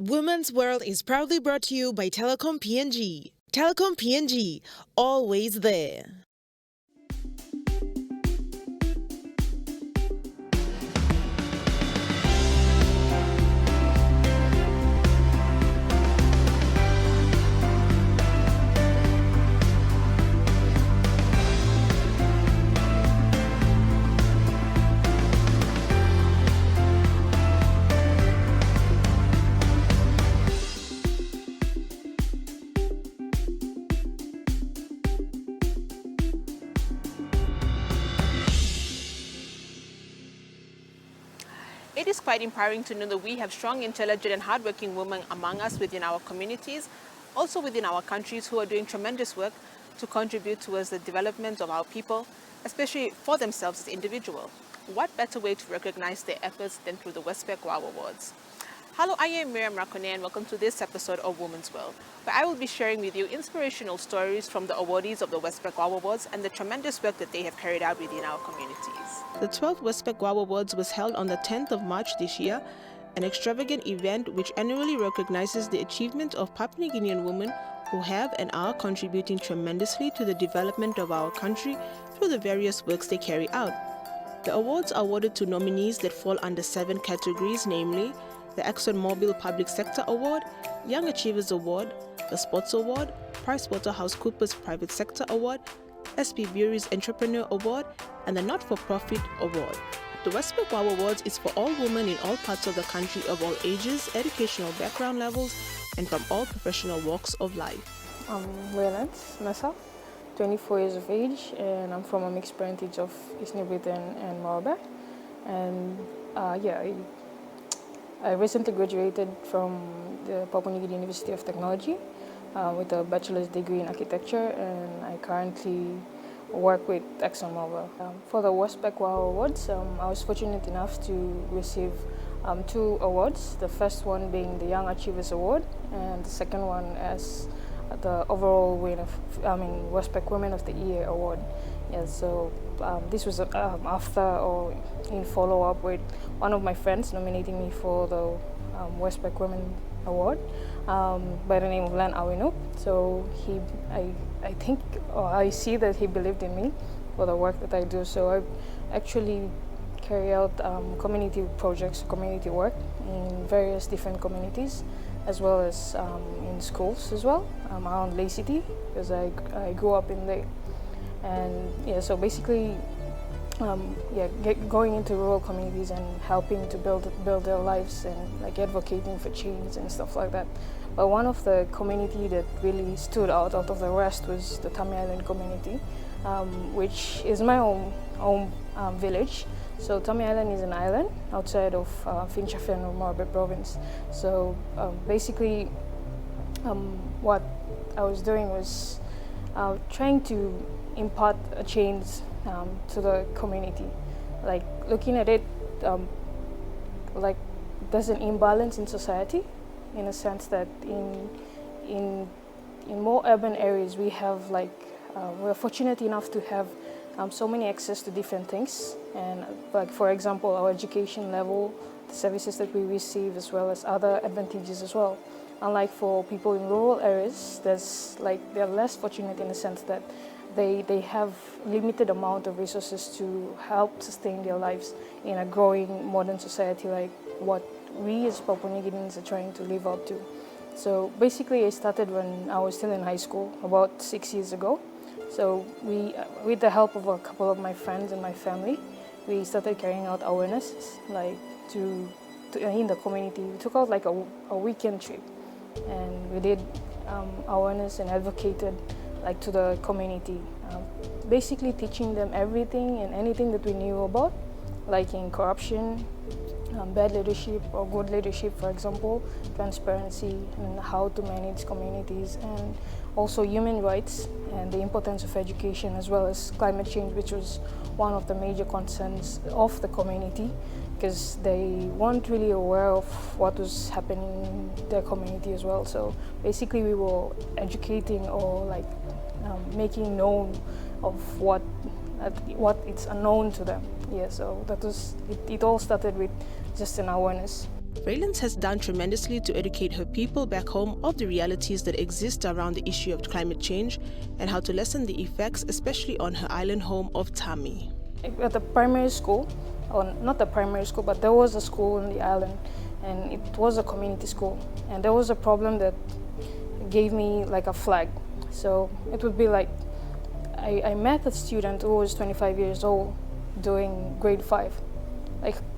Women's World is proudly brought to you by Telecom PNG. Telecom PNG, always there. It is quite empowering to know that we have strong, intelligent and hardworking women among us within our communities, also within our countries, who are doing tremendous work to contribute towards the development of our people, especially for themselves as individuals. What better way to recognize their efforts than through the Westpac Wow Awards? Hello, I am Miriam Rakone and welcome to this episode of Women's World, where I will be sharing with you inspirational stories from the awardees of the Westpac Wow Awards and the tremendous work that they have carried out within our communities. The 12th Westpac Wow Awards was held on the 10th of March this year, an extravagant event which annually recognizes the achievement of Papua New Guinean women who have and are contributing tremendously to the development of our country through the various works they carry out. The awards are awarded to nominees that fall under 7 categories, namely the ExxonMobil Public Sector Award, Young Achievers Award, the Sports Award, PricewaterhouseCoopers Private Sector Award, SP Bury's Entrepreneur Award, and the Not-for-Profit Award. The Westpac Wow Awards is for all women in all parts of the country of all ages, educational background levels, and from all professional walks of life. I'm Raylance, Mesa, 24 years of age, and I'm from a mixed parentage of East New Britain and Morobak. And I recently graduated from the Papua New Guinea University of Technology with a bachelor's degree in architecture, and I currently work with ExxonMobil. For the Westpac Wow Awards, I was fortunate enough to receive 2 awards, the first one being the Young Achievers Award, and the second one as the overall Westpac Women of the Year Award. Yeah, so this was after or in follow-up with one of my friends nominating me for the Westpac Women Award by the name of Len Awinu. So I see that he believed in me for the work that I do. So I actually carry out community projects, community work in various different communities, as well as in schools as well, around Lake City, because I grew up in Lake. And yeah, so basically, going into rural communities and helping to build their lives and like advocating for change and stuff like that. But one of the community that really stood out of the rest was the Tami Island community, which is my home village. So Tami Island is an island outside of Finchafen or Morobak province. So basically, what I was doing was trying to impart a change to the community, like looking at it like there's an imbalance in society, in a sense that in more urban areas we have we're fortunate enough to have so many access to different things, and like for example our education level, the services that we receive, as well as other advantages as well. Unlike for people in rural areas, they're less fortunate in the sense that they have limited amount of resources to help sustain their lives in a growing modern society like what we as Papua New Guineans are trying to live up to. So basically I started when I was still in high school, about 6 years ago. So we, with the help of a couple of my friends and my family, we started carrying out awareness in the community. We took out like a weekend trip, and we did awareness and advocated to the community, basically teaching them everything and anything that we knew about, like in corruption, bad leadership or good leadership, for example, transparency and how to manage communities, and also human rights and the importance of education, as well as climate change, which was one of the major concerns of the community, because they weren't really aware of what was happening in their community as well. So basically we were educating or making known of what it's unknown to them. Yeah, so that was it all started with just an awareness. Raylance has done tremendously to educate her people back home of the realities that exist around the issue of climate change and how to lessen the effects, especially on her island home of Tami. At the primary school, or not the primary school, but there was a school on the island, and it was a community school. And there was a problem that gave me like a flag. So it would be like, I met a student who was 25 years old doing grade 5.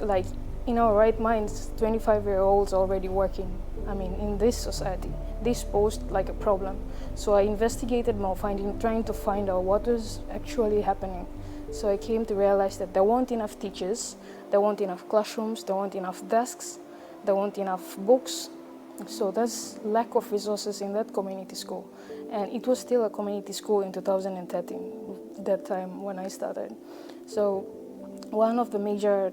Like in our right minds, 25-year-olds already working. I mean, in this society, this posed like a problem. So I investigated more, trying to find out what was actually happening. So I came to realize that there weren't enough teachers, there weren't enough classrooms, there weren't enough desks, there weren't enough books. So there's lack of resources in that community school. And it was still a community school in 2013, that time when I started. So one of the major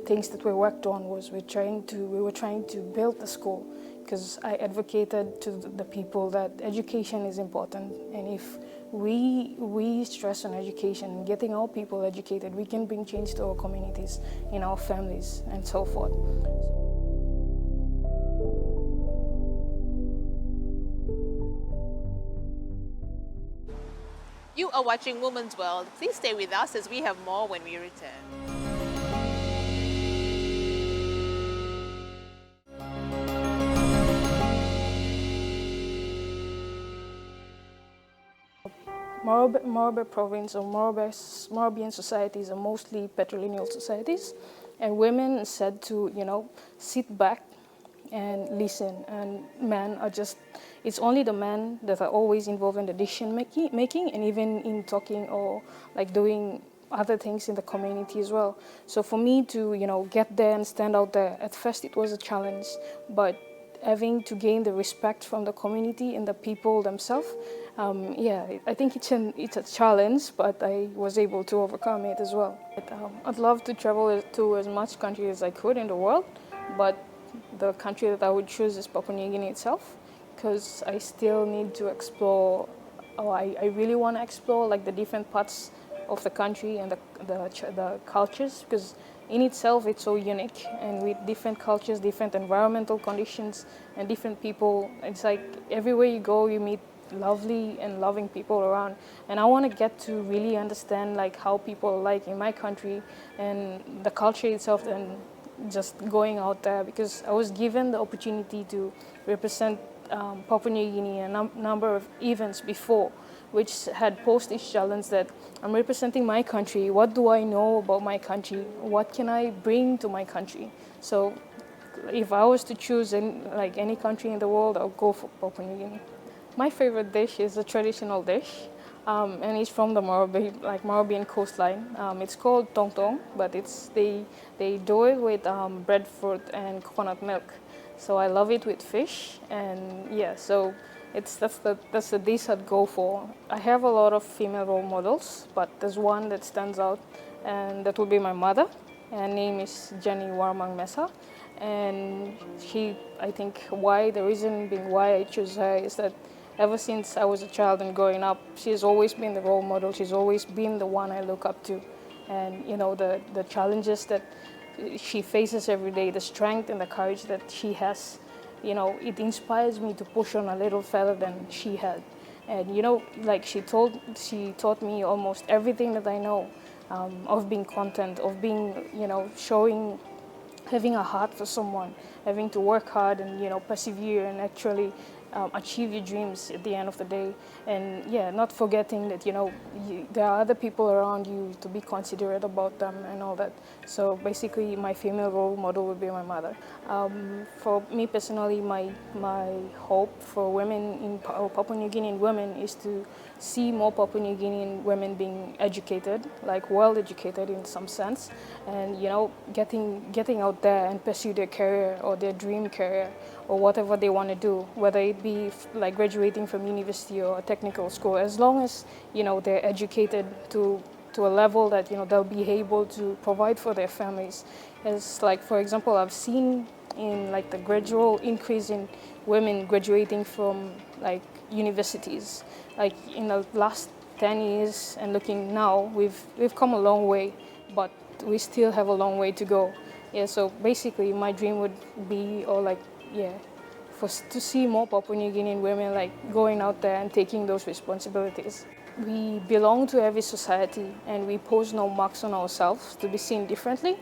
things that we worked on was we were trying to build the school, because I advocated to the people that education is important, and if we stress on education, getting our people educated, we can bring change to our communities, in our families, and so forth. You are watching Women's World. Please stay with us as we have more when we return. Morobe province or Morobian societies are mostly patrilineal societies, and women are said to, sit back and listen, and men are just, it's only the men that are always involved in the decision making and even in talking or like doing other things in the community as well. So for me to, get there and stand out there, at first it was a challenge, but having to gain the respect from the community and the people themselves, I think it's a challenge, but I was able to overcome it as well. I'd love to travel to as much country as I could in the world, but the country that I would choose is Papua New Guinea itself, because I still need to explore, I really want to explore like the different parts of the country and the cultures, because in itself it's so unique, and with different cultures, different environmental conditions, and different people, it's like everywhere you go you meet lovely and loving people around, and I want to get to really understand like how people are like in my country and the culture itself, and just going out there, because I was given the opportunity to represent Papua New Guinea in a number of events before, which had posed this challenge that I'm representing my country. What do I know about my country? What can I bring to my country? So if I was to choose any country in the world, I'll go for Papua New Guinea. My favorite dish is a traditional dish, and it's from the Morobian coastline. It's called tong tong, but they do it with breadfruit and coconut milk. So I love it with fish, and so that's the dish I'd go for. I have a lot of female role models, but there's one that stands out, and that would be my mother. Her name is Jenny Warmang Mesa, and the reason being why I chose her is that ever since I was a child and growing up, she's always been the role model. She's always been the one I look up to. And, the challenges that she faces every day, the strength and the courage that she has, it inspires me to push on a little further than she had. And, she taught me almost everything that I know, of being content, of being, having a heart for someone, having to work hard and, persevere and actually achieve your dreams at the end of the day. And not forgetting that, there are other people around you, to be considerate about them and all that. So basically my female role model would be my mother. For me personally, my hope for women Papua New Guinean women is to see more Papua New Guinean women being educated, like well educated in some sense, and getting out there and pursue their career or their dream career or whatever they want to do, whether it be like graduating from university or a technical school, as long as they're educated to a level that they'll be able to provide for their families. As like, for example, I've seen in like the gradual increase in women graduating from like universities, like in the last 10 years and looking now, we've come a long way, but we still have a long way to go. Yeah, so basically my dream would be, or like, yeah, to see more Papua New Guinean women like going out there and taking those responsibilities. We belong to every society and we pose no marks on ourselves to be seen differently.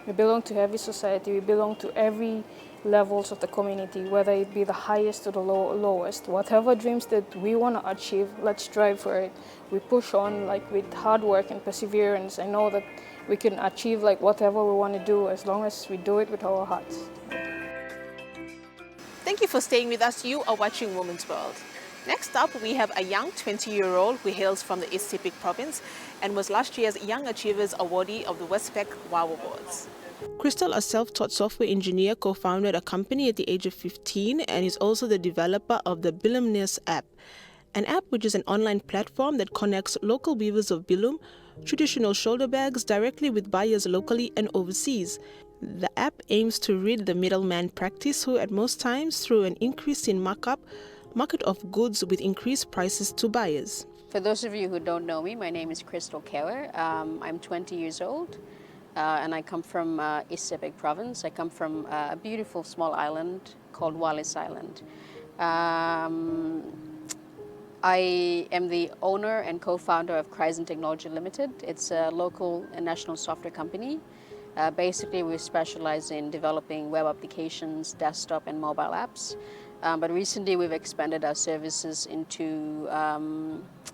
We belong to every society, we belong to every levels of the community, whether it be the highest or the lowest. Whatever dreams that we want to achieve, let's strive for it. We push on like with hard work and perseverance. I know that we can achieve like whatever we want to do as long as we do it with our hearts. Thank you for staying with us. You are watching Women's World. Next up, we have a young 20-year-old who hails from the East Sepik province and was last year's Young Achievers Awardee of the Westpac WOW Awards. Crystal, a self-taught software engineer, co-founded a company at the age of 15 and is also the developer of the Bilumness app, an app which is an online platform that connects local weavers of bilum, traditional shoulder bags, directly with buyers locally and overseas. The app aims to rid the middleman practice who at most times through an increase in markup, market of goods with increased prices to buyers. For those of you who don't know me, my name is Crystal Kewe. I'm 20 years old and I come from East Sepik province. I come from a beautiful small island called Wallis Island. I am the owner and co-founder of Kryzen Technology Limited. It's a local and national software company. Basically, we specialize in developing web applications, desktop and mobile apps. But recently, we've expanded our services into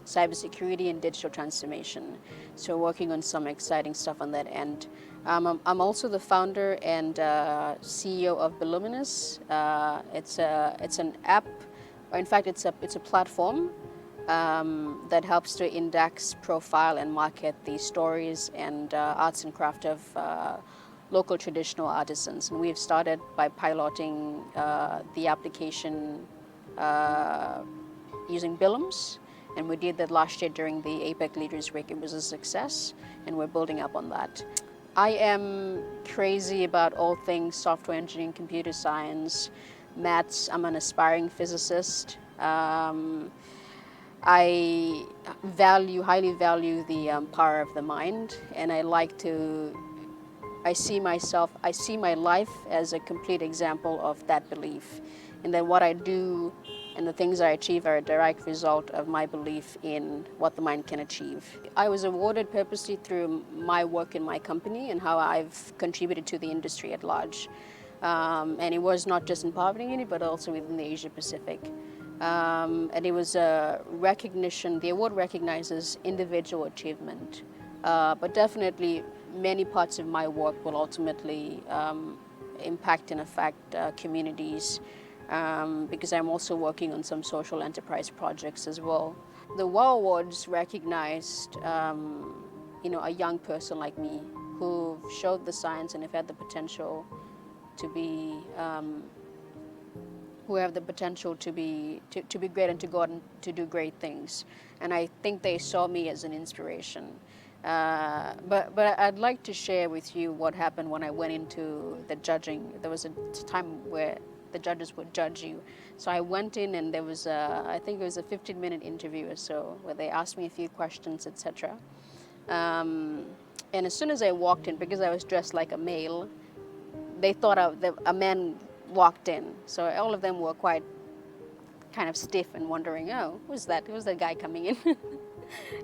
cybersecurity and digital transformation. So working on some exciting stuff on that end. I'm also the founder and CEO of Biluminous. It's an app, or in fact, it's a platform that helps to index, profile, and market the stories and arts and craft of local traditional artisans. And we've started by piloting the application using Bilums, and we did that last year during the APEC Leaders Week. It was a success, and we're building up on that. I am crazy about all things software engineering, computer science, maths. I'm an aspiring physicist. I highly value the power of the mind, and I see my life as a complete example of that belief, and that what I do and the things I achieve are a direct result of my belief in what the mind can achieve. I was awarded purposely through my work in my company and how I've contributed to the industry at large. And it was not just in Papua New Guinea, but also within the Asia Pacific. And it was a recognition, the award recognizes individual achievement, but definitely many parts of my work will ultimately impact and affect communities, because I'm also working on some social enterprise projects as well. The WOW Awards recognized a young person like me who showed the science and have had the potential to be who have the potential to be great and to go out and to do great things. And I think they saw me as an inspiration. But I'd like to share with you what happened when I went into the judging. There was a time where the judges would judge you. So I went in and there was I think it was a 15-minute interview or so where they asked me a few questions, etc. And as soon as I walked in, because I was dressed like a male, they thought a man walked in. So all of them were quite kind of stiff and wondering, oh, who's that? Who's that guy coming in?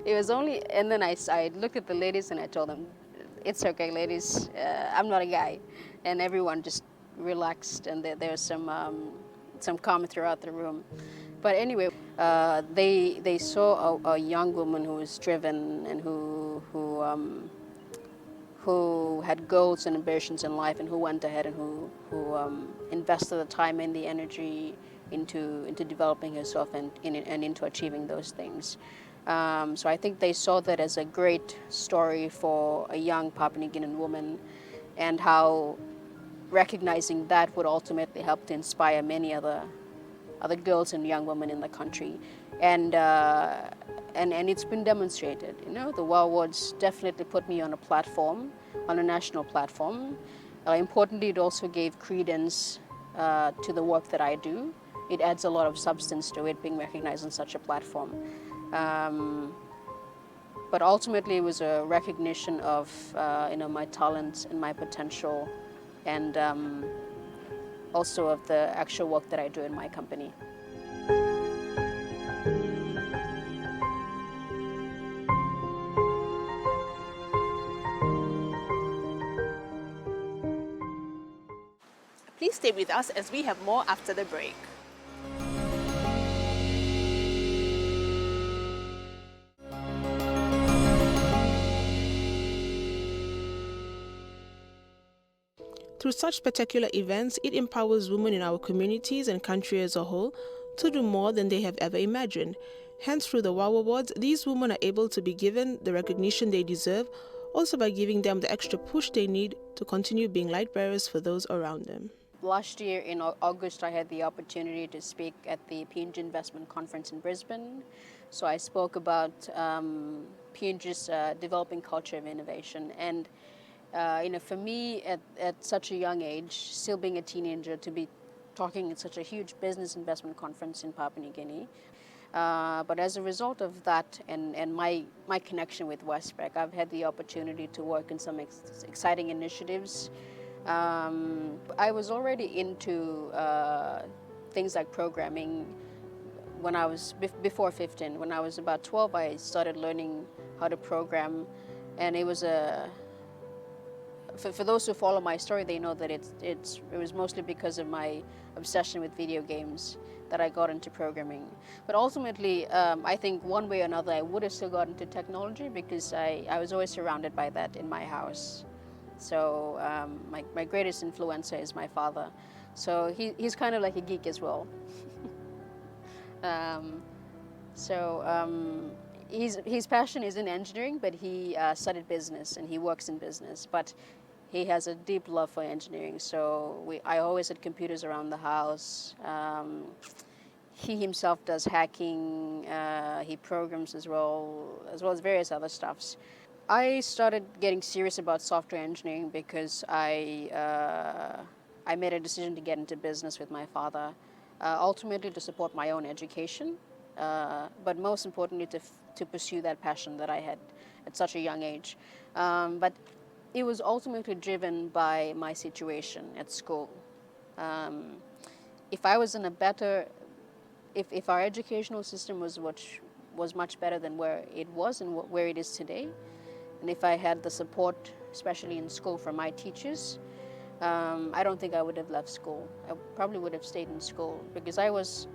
It was only, and then I looked at the ladies and I told them, it's okay, ladies, I'm not a guy. And everyone just relaxed, and there was some calm throughout the room. But anyway, they saw a young woman who was driven and who had goals and ambitions in life, and who went ahead and who invested the time and the energy into developing herself and into achieving those things. So I think they saw that as a great story for a young Papua New Guinean woman, and how recognizing that would ultimately help to inspire many other girls and young women in the country. And it's been demonstrated. The WOW Awards definitely put me on a platform, on a national platform. Importantly, it also gave credence to the work that I do. It adds a lot of substance to it, being recognized on such a platform. But ultimately, it was a recognition of my talents and my potential and also of the actual work that I do in my company. Please stay with us as we have more after the break. Through such spectacular events, it empowers women in our communities and country as a whole to do more than they have ever imagined. Hence, through the WOW Awards, these women are able to be given the recognition they deserve, also by giving them the extra push they need to continue being light bearers for those around them. Last year in August, I had the opportunity to speak at the PNG Investment Conference in Brisbane. So I spoke about PNG's developing culture of innovation. And for me, at such a young age, still being a teenager, to be talking at such a huge business investment conference in Papua New Guinea. But as a result of that and my connection with Westpac, I've had the opportunity to work in some exciting initiatives. I was already into things like programming when I was before 15. When I was about 12, I started learning how to program, and it was for those who follow my story, they know that it was mostly because of my obsession with video games that I got into programming. But ultimately, I think one way or another, I would have still got into technology because I was always surrounded by that in my house. So my greatest influencer is my father. So he's kind of like a geek as well. His passion is in engineering, but he studied business and he works in business. But he has a deep love for engineering. So I always had computers around the house. He himself does hacking. He programs as well as various other stuffs. I started getting serious about software engineering because I made a decision to get into business with my father, ultimately to support my own education, but most importantly to pursue that passion that I had at such a young age. But it was ultimately driven by my situation at school. If I was in a better, if our educational system was much better than where it was and where it is today, and if I had the support, especially in school, from my teachers, I don't think I would have left school. I probably would have stayed in school because I was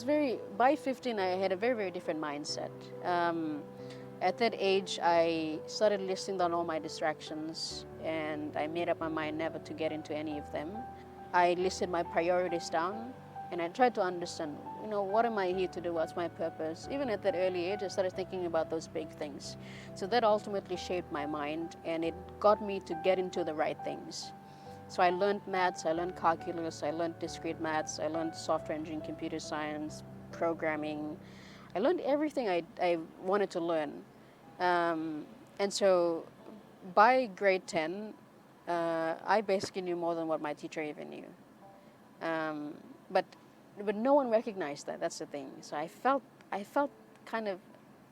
very, by 15, I had a very, very different mindset. At that age, I started listing down all my distractions, and I made up my mind never to get into any of them. I listed my priorities down, and I tried to understand, what am I here to do? What's my purpose? Even at that early age, I started thinking about those big things. So that ultimately shaped my mind, and it got me to get into the right things. So I learned maths, I learned calculus, I learned discrete maths, I learned software engineering, computer science, programming. I learned everything I wanted to learn. And so by grade 10, I basically knew more than what my teacher even knew. But no one recognized that. That's the thing. So I felt kind of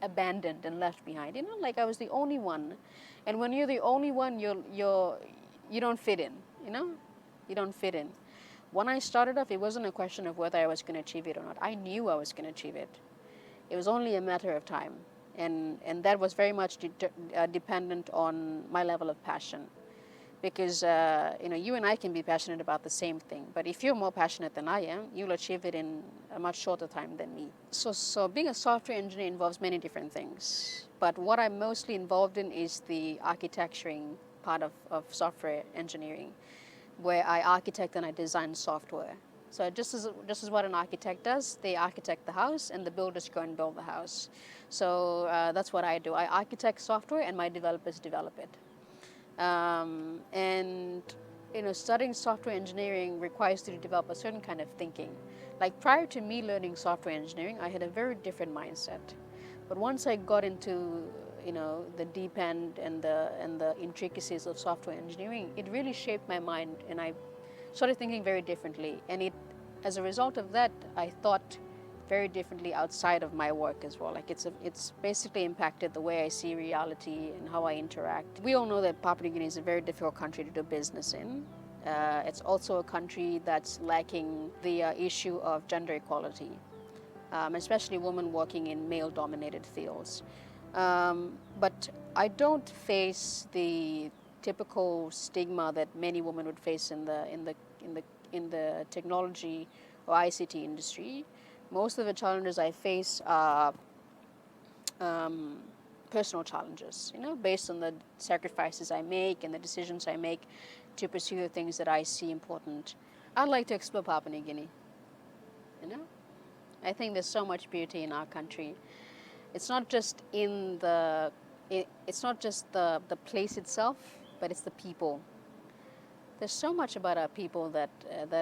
abandoned and left behind. Like I was the only one. And when you're the only one, you don't fit in. You don't fit in. When I started off, it wasn't a question of whether I was going to achieve it or not. I knew I was going to achieve it. It was only a matter of time, and that was very much dependent on my level of passion. Because you and I can be passionate about the same thing, but if you're more passionate than I am, you'll achieve it in a much shorter time than me. So being a software engineer involves many different things, but what I'm mostly involved in is the architecturing part of software engineering, where I architect and I design software. So just as what an architect does, they architect the house and the builders go and build the house. So that's what I do. I architect software and my developers develop it. Studying software engineering requires you to develop a certain kind of thinking. Like prior to me learning software engineering, I had a very different mindset. But once I got into the deep end and the intricacies of software engineering, it really shaped my mind, and I started thinking very differently. And as a result of that, I thought very differently outside of my work as well. Like it's basically impacted the way I see reality and how I interact. We all know that Papua New Guinea is a very difficult country to do business in. It's also a country that's lacking the issue of gender equality, especially women working in male-dominated fields. But I don't face the typical stigma that many women would face in the technology or ICT industry. Most of the challenges I face are personal challenges, based on the sacrifices I make and the decisions I make to pursue the things that I see important. I'd like to explore Papua New Guinea. I think there's so much beauty in our country. It's not just the place itself, but it's the people. There's so much about our people that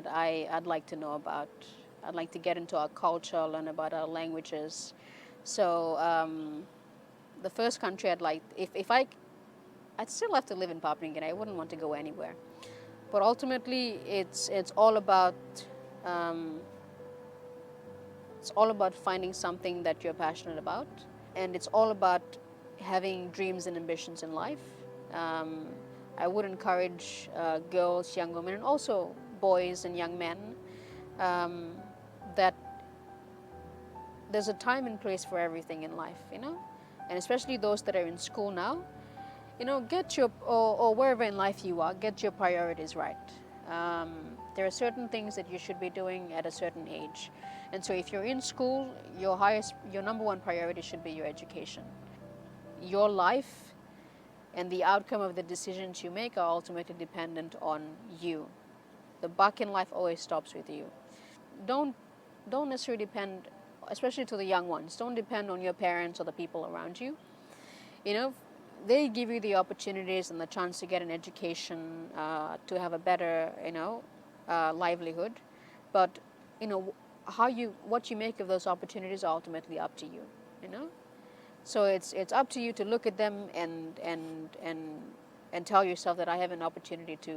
I'd like to know about. I'd like to get into our culture, learn about our languages. So the first country I'd like, I'd still have to live in Papua New Guinea. I wouldn't want to go anywhere. But ultimately, it's all about finding something that you're passionate about, and it's all about having dreams and ambitions in life. I would encourage girls, young women, and also boys and young men that there's a time and place for everything in life, and especially those that are in school now, get your, or wherever in life you are, get your priorities right. There are certain things that you should be doing at a certain age. And so if you're in school, your number one priority should be your education. Your life and the outcome of the decisions you make are ultimately dependent on you. The buck in life always stops with you. Don't necessarily depend, especially to the young ones, don't depend on your parents or the people around you. They give you the opportunities and the chance to get an education, to have a better, livelihood. But, what you make of those opportunities are ultimately up to you, So it's up to you to look at them and tell yourself that I have an opportunity to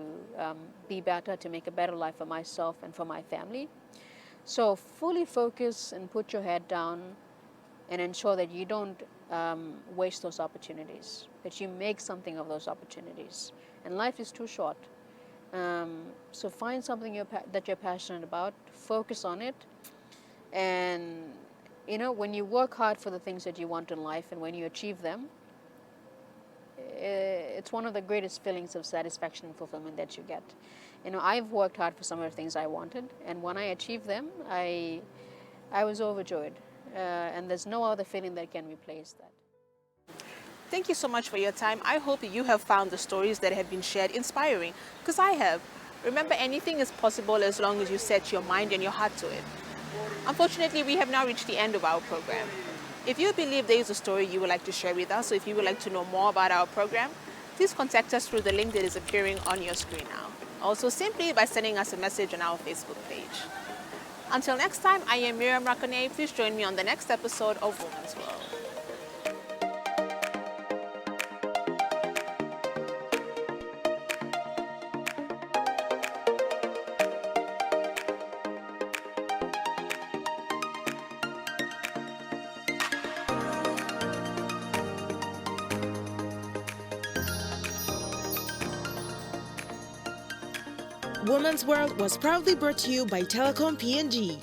be better, to make a better life for myself and for my family. So fully focus and put your head down and ensure that you don't waste those opportunities, that you make something of those opportunities. And life is too short. So find something that you're passionate about, focus on it, and when you work hard for the things that you want in life and when you achieve them, it's one of the greatest feelings of satisfaction and fulfillment that you get. I've worked hard for some of the things I wanted, and when I achieved them, I was overjoyed, and there's no other feeling that can replace that. Thank you so much for your time. I hope you have found the stories that have been shared inspiring, because I have. Remember, anything is possible as long as you set your mind and your heart to it. Unfortunately, we have now reached the end of our program. If you believe there is a story you would like to share with us, or if you would like to know more about our program, please contact us through the link that is appearing on your screen now. Also, simply by sending us a message on our Facebook page. Until next time, I am Miriam Rakone. Please join me on the next episode of Women's World. Women's World was proudly brought to you by Telecom PNG.